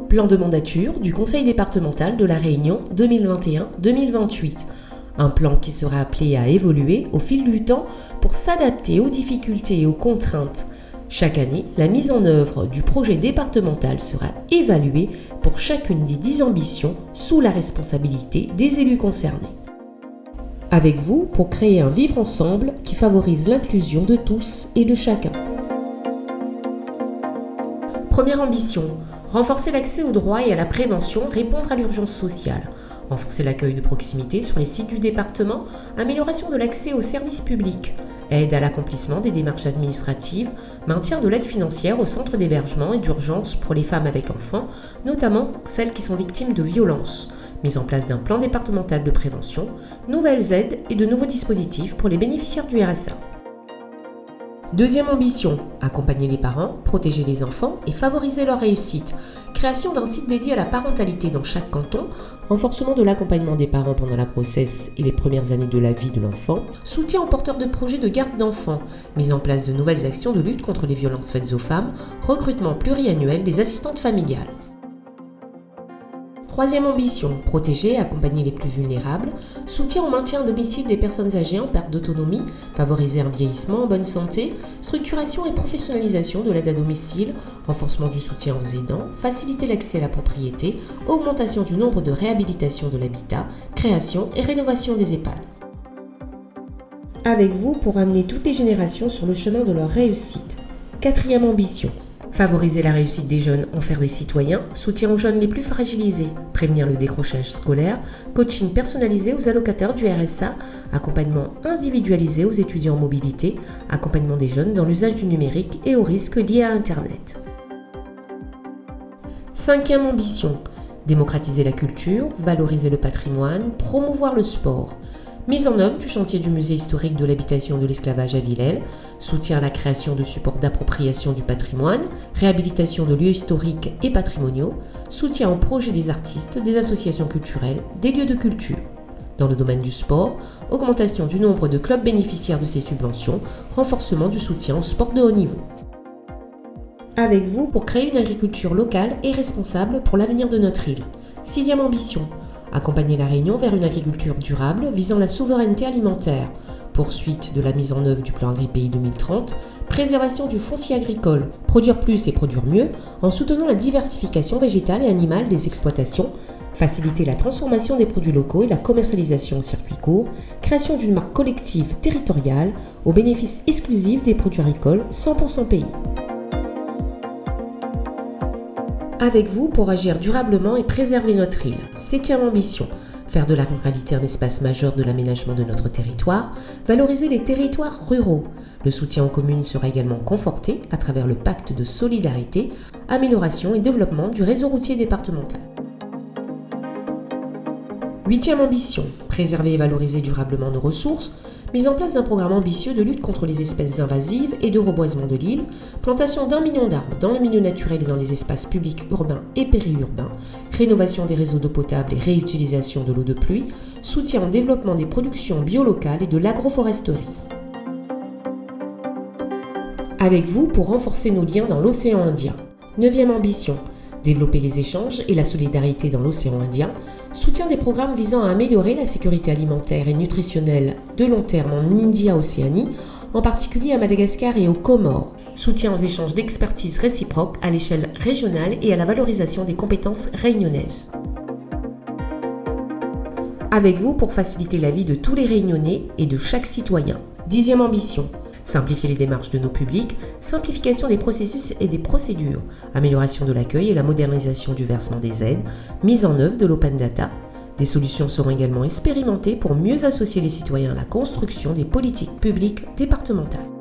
Plan de mandature du Conseil départemental de la Réunion 2021-2028. Un plan qui sera appelé à évoluer au fil du temps pour s'adapter aux difficultés et aux contraintes. Chaque année, la mise en œuvre du projet départemental sera évaluée pour chacune des 10 ambitions sous la responsabilité des élus concernés. Avec vous pour créer un vivre ensemble qui favorise l'inclusion de tous et de chacun. Première ambition, renforcer l'accès aux droits et à la prévention, répondre à l'urgence sociale. Renforcer l'accueil de proximité sur les sites du département, amélioration de l'accès aux services publics, aide à l'accomplissement des démarches administratives, maintien de l'aide financière aux centres d'hébergement et d'urgence pour les femmes avec enfants, notamment celles qui sont victimes de violences, mise en place d'un plan départemental de prévention, nouvelles aides et de nouveaux dispositifs pour les bénéficiaires du RSA. Deuxième ambition, accompagner les parents, protéger les enfants et favoriser leur réussite. Création d'un site dédié à la parentalité dans chaque canton, renforcement de l'accompagnement des parents pendant la grossesse et les premières années de la vie de l'enfant, soutien aux porteurs de projets de garde d'enfants, mise en place de nouvelles actions de lutte contre les violences faites aux femmes, recrutement pluriannuel des assistantes familiales. Troisième ambition, protéger et accompagner les plus vulnérables, soutien au maintien à domicile des personnes âgées en perte d'autonomie, favoriser un vieillissement en bonne santé, structuration et professionnalisation de l'aide à domicile, renforcement du soutien aux aidants, faciliter l'accès à la propriété, augmentation du nombre de réhabilitations de l'habitat, création et rénovation des EHPAD. Avec vous pour amener toutes les générations sur le chemin de leur réussite. Quatrième ambition. Favoriser la réussite des jeunes, en faire des citoyens, soutien aux jeunes les plus fragilisés, prévenir le décrochage scolaire, coaching personnalisé aux allocataires du RSA, accompagnement individualisé aux étudiants en mobilité, accompagnement des jeunes dans l'usage du numérique et aux risques liés à Internet. Cinquième ambition, démocratiser la culture, valoriser le patrimoine, promouvoir le sport. Mise en œuvre du chantier du musée historique de l'habitation de l'esclavage à Villèle, soutien à la création de supports d'appropriation du patrimoine, réhabilitation de lieux historiques et patrimoniaux, soutien aux projets des artistes, des associations culturelles, des lieux de culture. Dans le domaine du sport, augmentation du nombre de clubs bénéficiaires de ces subventions, renforcement du soutien au sport de haut niveau. Avec vous pour créer une agriculture locale et responsable pour l'avenir de notre île. Sixième ambition. Accompagner la Réunion vers une agriculture durable visant la souveraineté alimentaire, poursuite de la mise en œuvre du plan AgriPéi 2030, préservation du foncier agricole, produire plus et produire mieux en soutenant la diversification végétale et animale des exploitations, faciliter la transformation des produits locaux et la commercialisation en circuit court, création d'une marque collective territoriale au bénéfice exclusif des produits agricoles 100% pays. Avec vous pour agir durablement et préserver notre île. Septième ambition, faire de la ruralité un espace majeur de l'aménagement de notre territoire, valoriser les territoires ruraux. Le soutien aux communes sera également conforté à travers le pacte de solidarité, amélioration et développement du réseau routier départemental. Huitième ambition, préserver et valoriser durablement nos ressources, mise en place d'un programme ambitieux de lutte contre les espèces invasives et de reboisement de l'île, plantation d'1 million d'arbres dans les milieux naturels et dans les espaces publics urbains et périurbains, rénovation des réseaux d'eau potable et réutilisation de l'eau de pluie, soutien au développement des productions biolocales et de l'agroforesterie. Avec vous pour renforcer nos liens dans l'océan Indien. Neuvième ambition, développer les échanges et la solidarité dans l'océan Indien, soutien des programmes visant à améliorer la sécurité alimentaire et nutritionnelle de long terme en India-Océanie, en particulier à Madagascar et aux Comores, soutien aux échanges d'expertise réciproques à l'échelle régionale et à la valorisation des compétences réunionnaises. Avec vous pour faciliter la vie de tous les Réunionnais et de chaque citoyen. Dixième ambition, simplifier les démarches de nos publics, simplification des processus et des procédures, amélioration de l'accueil et la modernisation du versement des aides, mise en œuvre de l'open data. Des solutions seront également expérimentées pour mieux associer les citoyens à la construction des politiques publiques départementales.